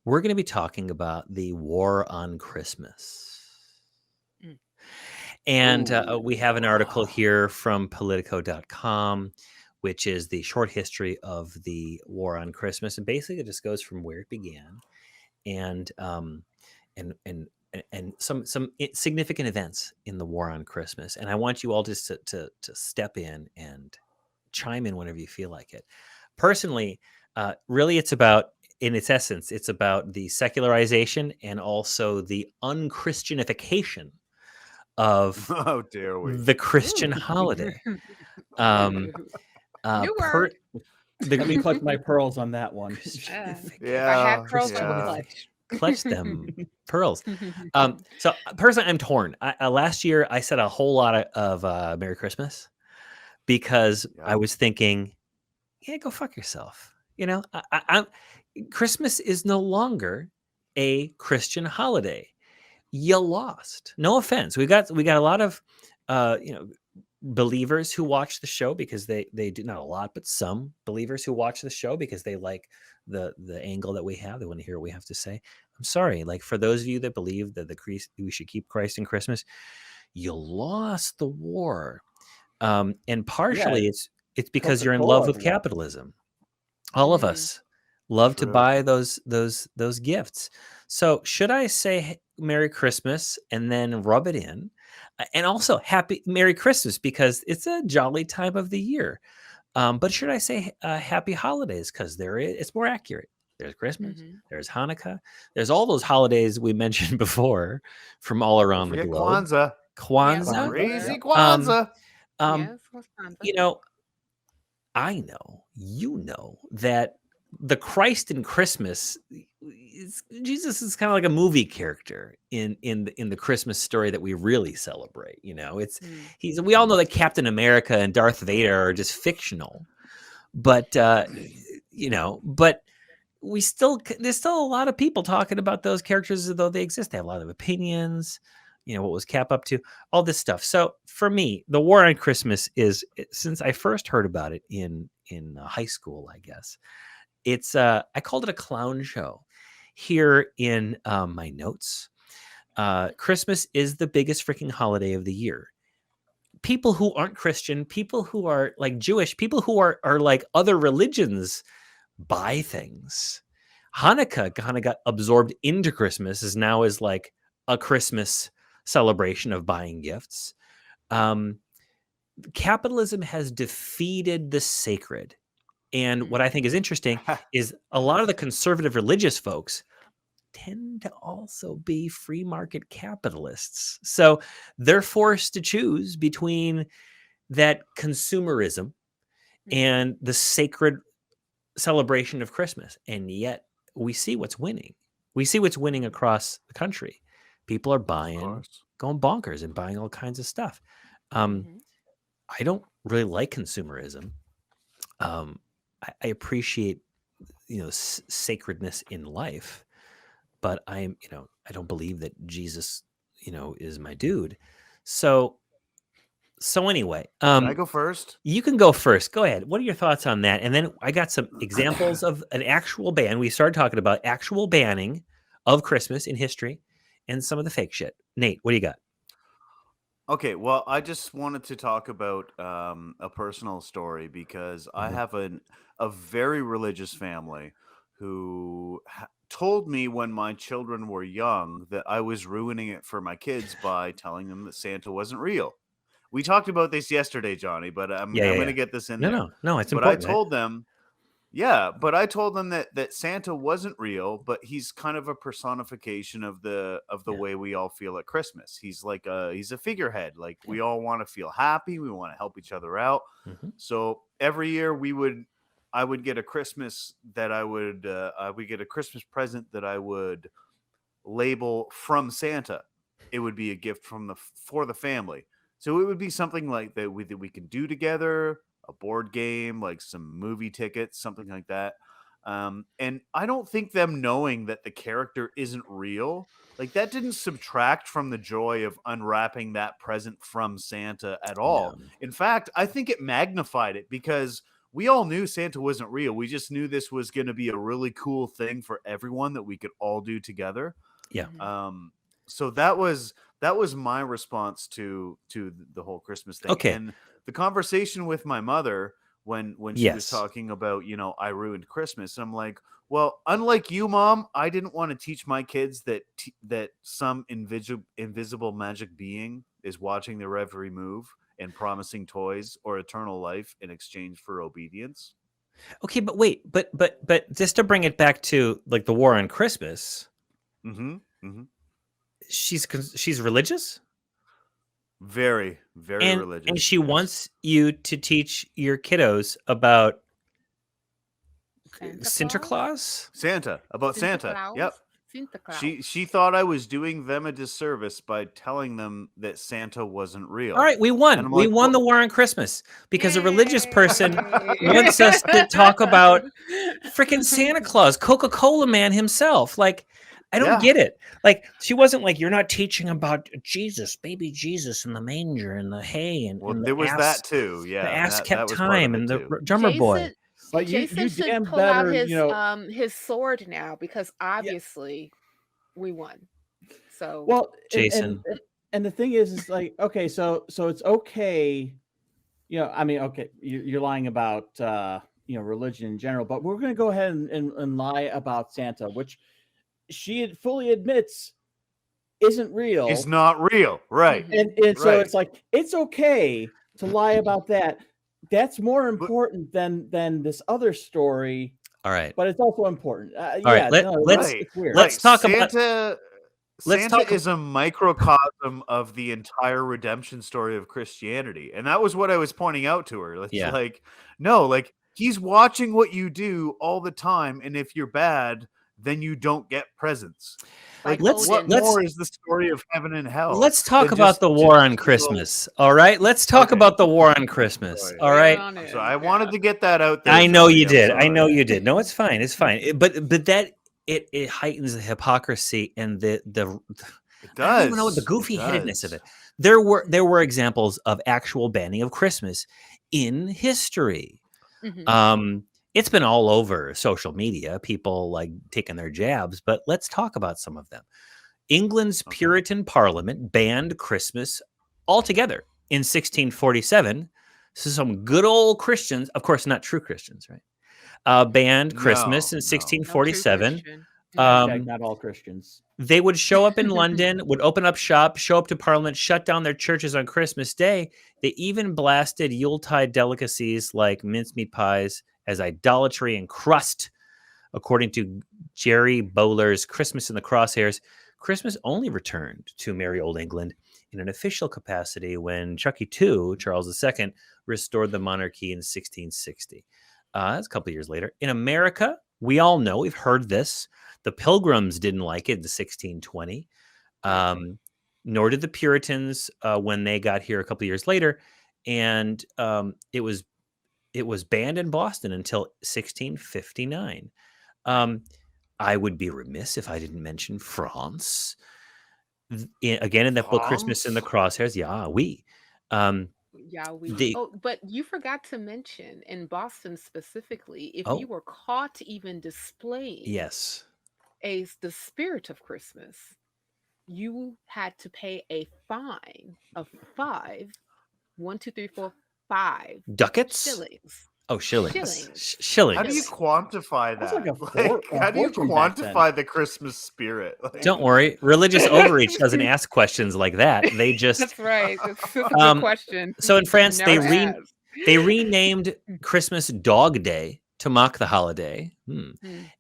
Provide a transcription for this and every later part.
we're going to be talking about the War on Christmas. Mm. And we have an article Ooh. here from Politico.com, which is the short history of the War on Christmas. And basically, it just goes from where it began and and and and some significant events in the War on Christmas. And I want you all just to step in and chime in whenever you feel like it. Personally, really, it's about, in its essence, it's about the secularization and also the unchristianification of Oh, dare we? the Christian holiday. Um, New per, word. Let me the clutch my pearls on that one. If I had Yeah, pearls, I would yeah. clutch. clutch them pearls. So personally, I'm torn. Last year, I said a whole lot of Merry Christmas because I Yep. was thinking, yeah, go fuck yourself. You know, I'm Christmas is no longer a Christian holiday. You lost. No offense. We got a lot of believers who watch the show because they do, not a lot, but some believers who watch the show because they like the angle that we have. They want to hear what we have to say. I'm sorry, like for those of you that believe that we should keep Christ in Christmas, you lost the war, and partially it's because you're in love Coca-Cola with lost. capitalism. All of us love to True. buy those gifts. So should I say Merry Christmas and then rub it in? And also Happy Merry Christmas because it's a jolly time of the year. But should I say Happy Holidays because it's more accurate. There's Christmas, there's Hanukkah, there's all those holidays we mentioned before from all Don't around the forget globe. Kwanzaa. Kwanzaa, Crazy Yep. Kwanzaa. um, Yes, Wisconsin. you know, I know, you know that the Christ in Christmas, Jesus is kind of like a movie character in the Christmas story that we really celebrate. You know, we all know that Captain America and Darth Vader are just fictional, but but there's still a lot of people talking about those characters as though they exist. They have a lot of opinions. You know, what was Cap up to? All this stuff. So for me, the War on Christmas is, since I first heard about it in high school, I guess it's I called it a clown show. Here in my notes, Christmas is the biggest freaking holiday of the year. People who aren't Christian, people who are like Jewish, people who are like other religions buy things. Hanukkah kind of got absorbed into Christmas, as now is like a Christmas celebration of buying gifts. Capitalism has defeated the sacred. And what I think is interesting is a lot of the conservative religious folks tend to also be free market capitalists. So they're forced to choose between that consumerism and the sacred celebration of Christmas. And yet we see what's winning. We see what's winning across the country. People are going bonkers and buying all kinds of stuff. I don't really like consumerism. I appreciate, sacredness in life, but I don't believe that Jesus, is my dude. So anyway, Can I go first? you can go first. Go ahead. What are your thoughts on that? And then I got some examples of an actual ban. We started talking about actual banning of Christmas in history and some of the fake shit. Nate, what do you got? Okay, well, I just wanted to talk about a personal story because I have a very religious family who told me when my children were young that I was ruining it for my kids by telling them that Santa wasn't real. We talked about this yesterday, Johnny, but I'm going to get this in there. No, it's But I important. told them, that Santa wasn't real, but he's kind of a personification of the way we all feel at Christmas. He's like he's a figurehead. Like we all want to feel happy, we want to help each other out. So every year I would get a Christmas that I would get a Christmas present that I would label from Santa. It would be a gift for the family. So it would be something like that we can do together, a board game, like some movie tickets, something like that. And I don't think them knowing that the character isn't real, like that didn't subtract from the joy of unwrapping that present from Santa at all. No. In fact, I think it magnified it because we all knew Santa wasn't real. We just knew this was going to be a really cool thing for everyone that we could all do together. Yeah. So that was my response to the whole Christmas thing. Okay. And the conversation with my mother when she was Yes. talking about, I ruined Christmas. I'm like, well, unlike you, Mom, I didn't want to teach my kids that some invisible magic being is watching their every move and promising toys or eternal life in exchange for obedience. Okay, but wait, but just to bring it back to like the war on Christmas, she's religious? Very, very religious. And she wants you to teach your kiddos about Santa Claus? Santa. Yep. Santa Claus. She thought I was doing them a disservice by telling them that Santa wasn't real. All right, we won. We won the war on Christmas because a religious person wants us to talk about freaking Santa Claus, Coca-Cola man himself. Like, I don't get it. Like, she wasn't like, you're not teaching about Jesus, baby Jesus in the manger and the hay and there was that too. Yeah, the ass that kept was part of time it and the too. drummer boy. But Jason you should damn pull out better, his sword now because obviously we won. So Well, Jason. and the thing is like, okay, so it's okay. I mean, okay, you're lying about religion in general, but we're going to go ahead and lie about Santa, which she fully admits isn't real. It's not real, right? And so it's like, it's okay to lie about that. That's more important than this other story. All right. But it's also important. All right. It's weird. Let's talk Santa. Let's Santa talk- is a microcosm of the entire redemption story of Christianity, and that was what I was pointing out to her. It's like, no, like he's watching what you do all the time, and if you're bad, then you don't get presents. Like, what more is the story of heaven and hell? Let's talk about the war on Christmas. All right. Let's talk about the war on Christmas. All right. So I wanted to get that out there. I know you did. I know you did. No, it's fine. It's fine. But that it heightens the hypocrisy and the it does. I don't even know the goofy headedness of it. There were examples of actual banning of Christmas in history. It's been all over social media, people like taking their jabs, but let's talk about some of them. England's Puritan Parliament banned Christmas altogether in 1647. So some good old Christians, of course, not true Christians, right? Banned Christmas in 1647. Not all Christians. They would show up in London, would open up shop, show up to Parliament, shut down their churches on Christmas Day. They even blasted Yuletide delicacies like mincemeat pies as idolatry and crust. According to Jerry Bowler's Christmas in the Crosshairs, Christmas only returned to merry old England in an official capacity when Chucky II, Charles II, restored the monarchy in 1660. That's a couple of years later. In America, we all know, we've heard this, the Pilgrims didn't like it in 1620, nor did the Puritans when they got here a couple of years later. And it was banned in Boston until 1659. I would be remiss if I didn't mention France. Again, in that book, Christmas in the Crosshairs. but you forgot to mention in Boston specifically, if you were caught even displaying the spirit of Christmas, you had to pay a fine of 5 ducats? Shillings. Oh, shillings. Shillings. How do you quantify that? How do you quantify the Christmas spirit? Don't worry. Religious overreach doesn't ask questions like that. They just... That's right. That's a good question. So in France, they renamed Christmas Dog Day to mock the holiday.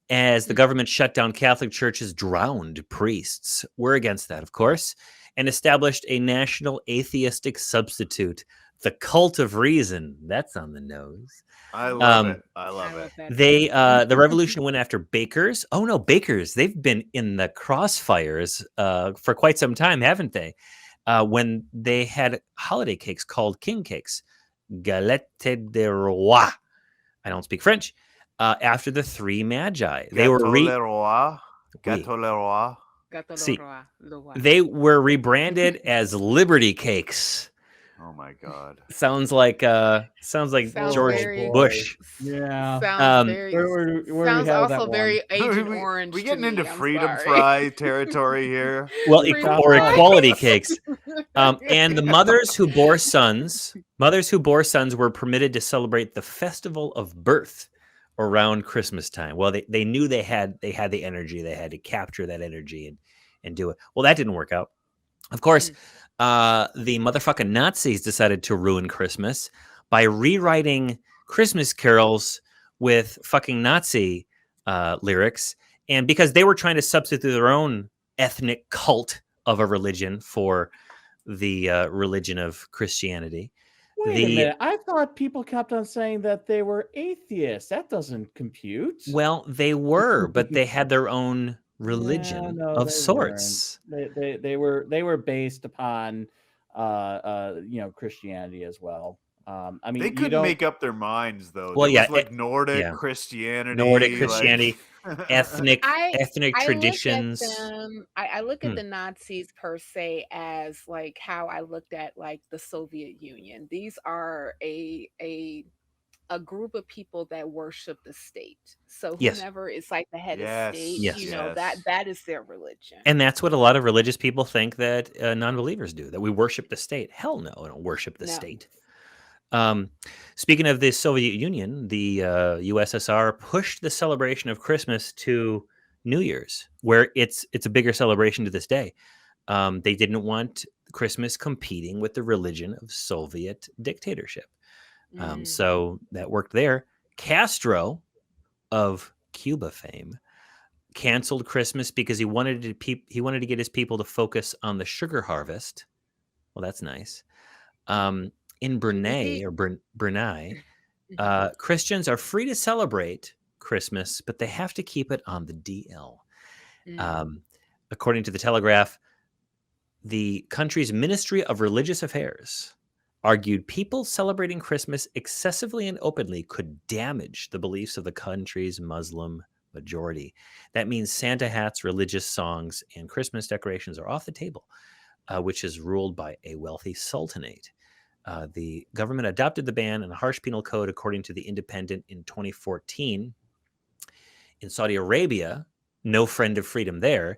As the government shut down Catholic churches, drowned priests. We're against that, of course, and established a national atheistic substitute, the Cult of Reason. That's on the nose. I love it. I love it. They the revolution went after bakers. Oh no, bakers! They've been in the crossfires for quite some time, haven't they? When they had holiday cakes called king cakes, galette de roi. I don't speak French. After the three magi, they were Gâteau le roi. They were rebranded as Liberty Cakes. Oh my God. Sounds like George very Bush. Yeah. sounds very Where do we sounds have that also one? very Agent we Orange to getting into me. I'm freedom sorry. fry territory here. Well, Freedom or fry. equality cakes. And the mothers who bore sons were permitted to celebrate the festival of birth around Christmas time. Well, they knew they had the energy. They had to capture that energy and do it. Well, that didn't work out. Of course, the motherfucking Nazis decided to ruin Christmas by rewriting Christmas carols with fucking Nazi lyrics. And because they were trying to substitute their own ethnic cult of a religion for the religion of Christianity. Wait a minute. I thought people kept on saying that they were atheists. That doesn't compute. Well, they were, but they had their own religion of they sorts. weren't. They were based upon Christianity as well. I mean, they couldn't make up their minds though. Well, there was like Nordic Christianity, ethnic traditions. I look at the Nazis per se as like how I looked at like the Soviet Union. These are a group of people that worship the state. So whomever is like the head of state, that is their religion. And that's what a lot of religious people think that non-believers do, that we worship the state. Hell no, I don't worship the state. Speaking of the Soviet Union, the USSR pushed the celebration of Christmas to New Year's, where it's a bigger celebration to this day. They didn't want Christmas competing with the religion of Soviet dictatorship. So that worked there. Castro of Cuba fame canceled Christmas because he wanted to get his people to focus on the sugar harvest. Well, that's nice. In Brunei, Christians are free to celebrate Christmas, but they have to keep it on the DL. According to the Telegraph, the country's Ministry of Religious Affairs argued people celebrating Christmas excessively and openly could damage the beliefs of the country's Muslim majority. That means Santa hats, religious songs, and Christmas decorations are off the table, which is ruled by a wealthy sultanate. The government adopted the ban and a harsh penal code, according to The Independent, in 2014. In Saudi Arabia, no friend of freedom there,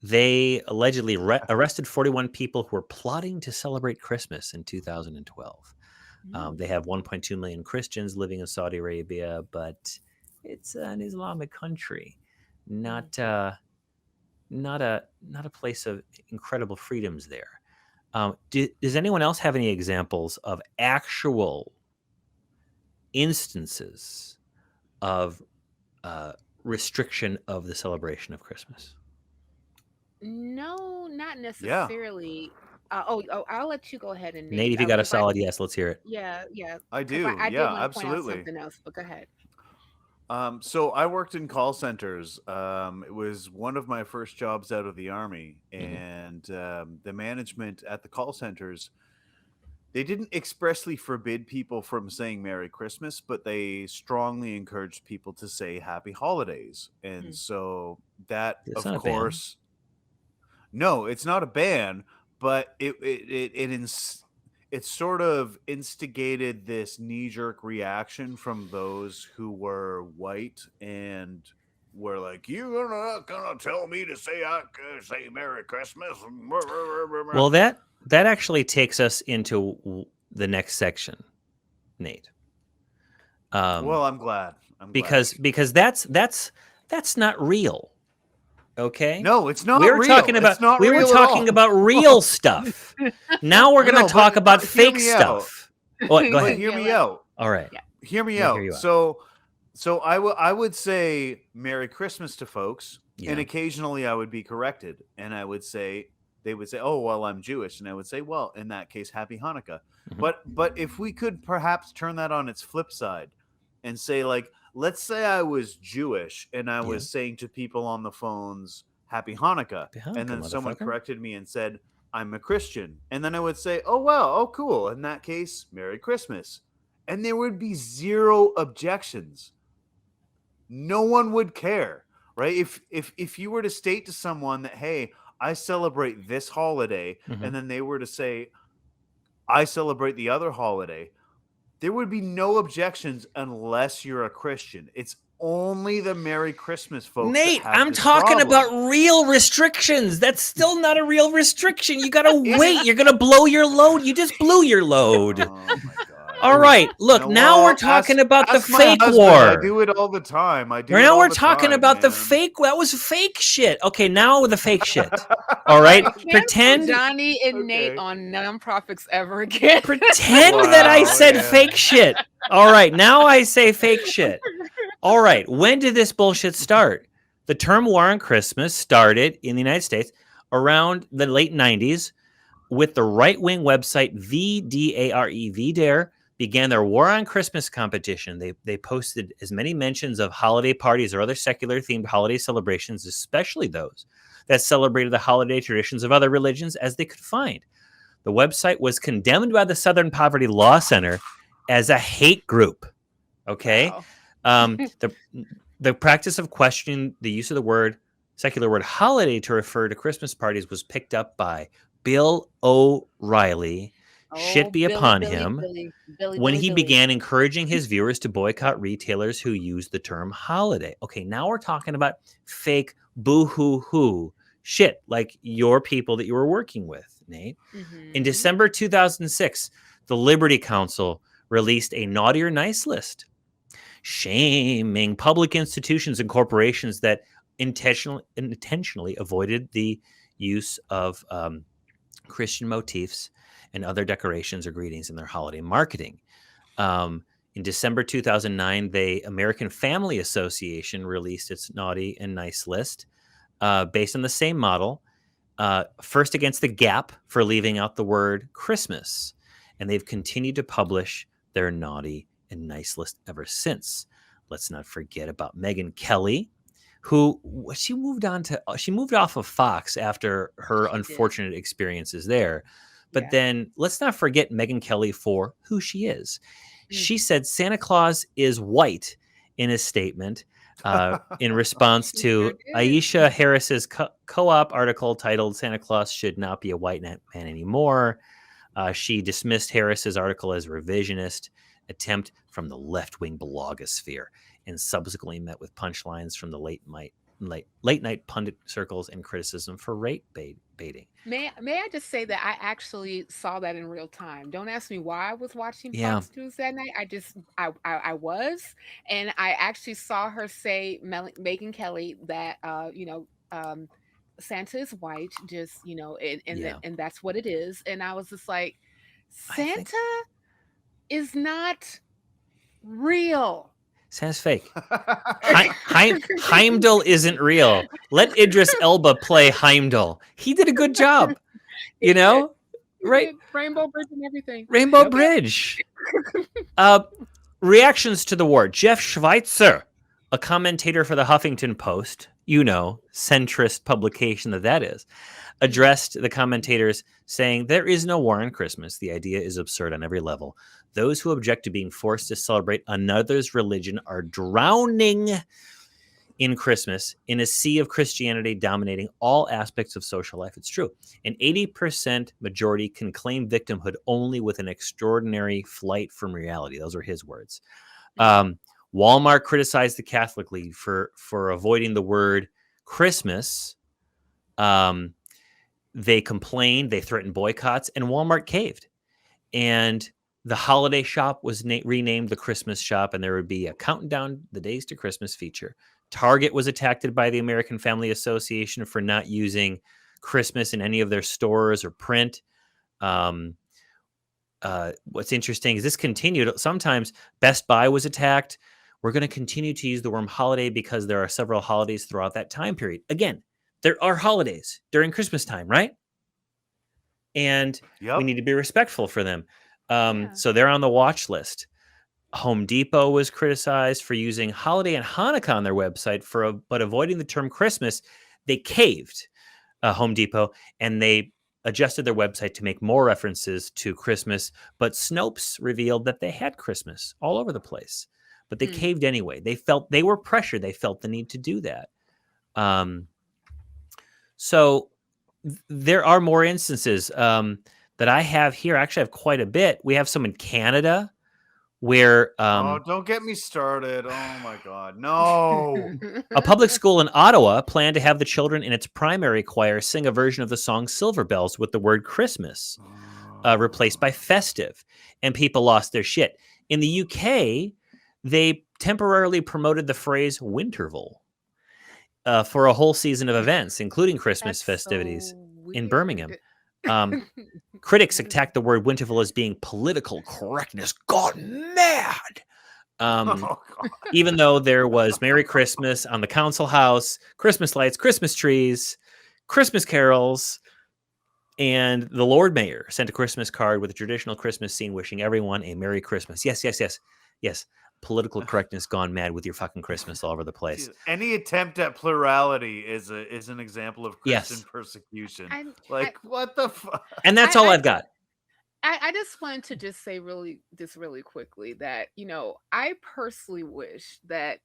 they allegedly arrested 41 people who were plotting to celebrate Christmas in 2012. They have 1.2 million Christians living in Saudi Arabia, but it's an Islamic country, not a place of incredible freedoms there. Does anyone else have any examples of actual instances of restriction of the celebration of Christmas? No, not necessarily. I'll let you go ahead and Nate, if you got a solid yes, let's hear it. Yeah. I do. I did want to point out absolutely. something else, but go ahead. So I worked in call centers. It was one of my first jobs out of the Army, and the management at the call centers, they didn't expressly forbid people from saying Merry Christmas, but they strongly encouraged people to say Happy Holidays. And so that, it's of course, no, it's not a ban, but it sort of instigated this knee-jerk reaction from those who were white and were like, "You're not gonna tell me to say Merry Christmas." Well, that actually takes us into the next section, Nate. Well, I'm glad. Because that's not real. Okay. No, it's not. We were real. talking about about real stuff. Now we're going to talk about fake stuff. Go ahead. Hear me out. All right. Yeah. Hear me out. So I would say Merry Christmas to folks, and occasionally I would be corrected, and they would say, "Oh, well, I'm Jewish," and I would say, "Well, in that case, Happy Hanukkah." But if we could perhaps turn that on its flip side and say, like, let's say I was Jewish and I was saying to people on the phones, Happy Hanukkah. And then someone corrected me and said, I'm a Christian. And then I would say, oh, wow. Oh, cool. In that case, Merry Christmas. And there would be zero objections. No one would care, right? If you were to state to someone that, hey, I celebrate this holiday, and then they were to say, I celebrate the other holiday, there would be no objections unless you're a Christian. It's only the Merry Christmas folks Nate, that have I'm this talking problem. about real restrictions. That's still not a real restriction. You gotta wait. You're gonna blow your load. You just blew your load. Oh my God. All right. Look, now we're talking about the fake war. I do it all the time. Now we're talking about the fake. That was fake shit. Okay, now the fake shit. All right. Pretend Johnny and Nate on nonprofits ever again. Pretend that I said fake shit. All right. Now I say fake shit. All right. When did this bullshit start? The term war on Christmas started in the United States around the late 90s with the right-wing website VDARE began their War on Christmas competition. They posted as many mentions of holiday parties or other secular-themed holiday celebrations, especially those that celebrated the holiday traditions of other religions, as they could find. The website was condemned by the Southern Poverty Law Center as a hate group. Okay? Wow. The practice of questioning the use of the secular word holiday to refer to Christmas parties was picked up by Bill O'Reilly. Shit be upon him when he began encouraging his viewers to boycott retailers who use the term holiday. Okay, now we're talking about fake boo-hoo-hoo shit, like your people that you were working with, Nate. Mm-hmm. In December 2006, the Liberty Council released a naughty or nice list, shaming public institutions and corporations that intentionally avoided the use of Christian motifs and other decorations or greetings in their holiday marketing. In December 2009, the American Family Association released its naughty and nice list based on the same model, first against the Gap for leaving out the word Christmas. And they've continued to publish their naughty and nice list ever since. Let's not forget about Megyn Kelly, who she moved off of Fox after her unfortunate experiences there. But then let's not forget Megyn Kelly for who she is. She said Santa Claus is white in a statement in response to Aisha Harris's co-op article titled "Santa Claus Should Not Be a White Man Anymore." She dismissed Harris's article as a revisionist attempt from the left-wing blogosphere and subsequently met with punchlines from the late night pundit circles and criticism for rate baiting. May I just say that I actually saw that in real time. Don't ask me why I was watching Fox News that night. I was, and I actually saw her say, Megyn Kelly, that Santa is white, just and that's what it is. And I was just like, Santa is not real. Santa's fake. Heimdall isn't real. Let Idris Elba play Heimdall. He did a good job. Right? Rainbow Bridge and everything. Rainbow Bridge. Reactions to the war. Jeff Schweitzer, a commentator for the Huffington Post, centrist publication that is, addressed the commentators saying, "There is no war on Christmas. The idea is absurd on every level. Those who object to being forced to celebrate another's religion are drowning in Christmas in a sea of Christianity dominating all aspects of social life." It's true. An 80% majority can claim victimhood only with an extraordinary flight from reality. Those are his words. Walmart criticized the Catholic League for avoiding the word Christmas. They complained, they threatened boycotts, and Walmart caved. And the holiday shop was renamed the Christmas shop, and there would be a counting down the days to Christmas feature. Target was attacked by the American Family Association for not using Christmas in any of their stores or print. What's interesting is this continued. Sometimes Best Buy was attacked. We're going to continue to use the word holiday because there are several holidays throughout that time period. Again, there are holidays during Christmas time, right? And we need to be respectful for them. So they're on the watch list. Home Depot was criticized for using holiday and Hanukkah on their website but avoiding the term Christmas. They caved, Home Depot, and they adjusted their website to make more references to Christmas. But Snopes revealed that they had Christmas all over the place, but they caved anyway. They were pressured. They felt the need to do that. So there are more instances. that I have here. I actually have quite a bit. We have some in Canada where oh, don't get me started. Oh my God, no. A public school in Ottawa planned to have the children in its primary choir sing a version of the song Silver Bells with the word Christmas replaced by festive, and people lost their shit. In the UK, they temporarily promoted the phrase Winterval for a whole season of events, including Christmas festivities in Birmingham. Critics attacked the word Winterval as being political correctness gone mad. Even though there was Merry Christmas on the council house, Christmas lights, Christmas trees, Christmas carols, and the Lord Mayor sent a Christmas card with a traditional Christmas scene wishing everyone a Merry Christmas. Yes. Political correctness gone mad with your fucking Christmas all over the place. Any attempt at plurality is an example of Christian persecution. What the fuck? And that's all I've got. I just wanted to just say really quickly that, I personally wish that,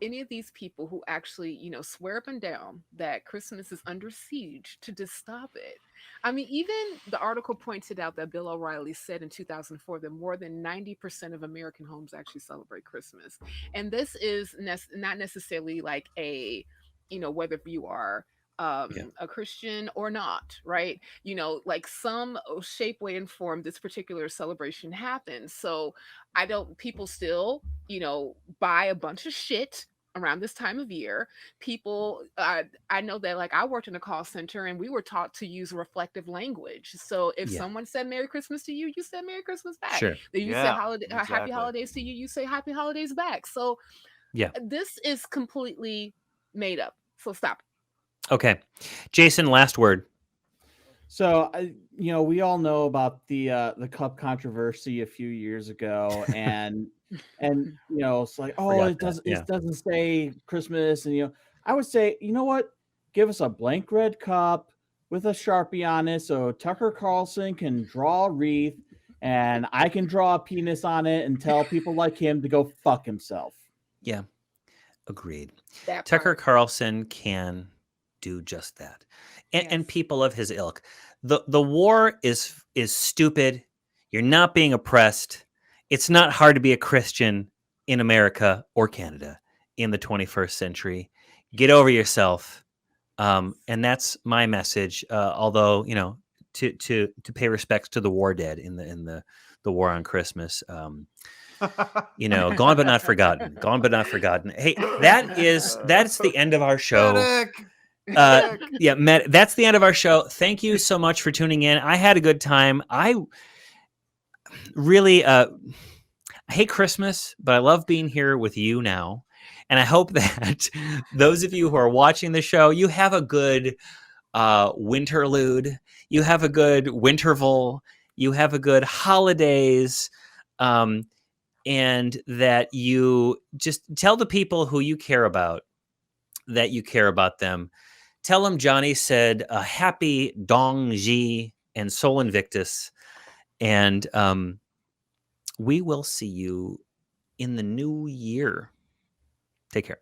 any of these people who actually, swear up and down that Christmas is under siege to just stop it. I mean, even the article pointed out that Bill O'Reilly said in 2004 that more than 90% of American homes actually celebrate Christmas. And this is not necessarily like a, whether you are a Christian or not, right? Like some shape, way, and form this particular celebration happens. So people still, buy a bunch of shit around this time of year. People, I know that, like, I worked in a call center and we were taught to use reflective language. So if someone said Merry Christmas to you, you said Merry Christmas back. Sure. If you said Happy Holidays to you, you say Happy Holidays back. So this is completely made up. So stop. Okay. Jason, last word. So, we all know about the cup controversy a few years ago, and it's like, it doesn't say Christmas, and I would say, you know what? Give us a blank red cup with a Sharpie on it, so Tucker Carlson can draw a wreath, and I can draw a penis on it, and tell people like him to go fuck himself. Yeah, agreed. Tucker Carlson can do just that, and people of his ilk. The war is stupid. You're not being oppressed. It's not hard to be a Christian in America or Canada in the 21st century. Get over yourself, and that's my message. Although to pay respects to the war dead in the war on Christmas. Gone but not forgotten. Gone but not forgotten. Hey, that's the end of our show. That's the end of our show. Thank you so much for tuning in. I had a good time. I really I hate Christmas, but I love being here with you now. And I hope that those of you who are watching the show, you have a good winterlude, you have a good winterval, you have a good holidays, and that you just tell the people who you care about that you care about them. Tell them Johnny said a happy Dong Ji and Sol Invictus. And we will see you in the new year. Take care.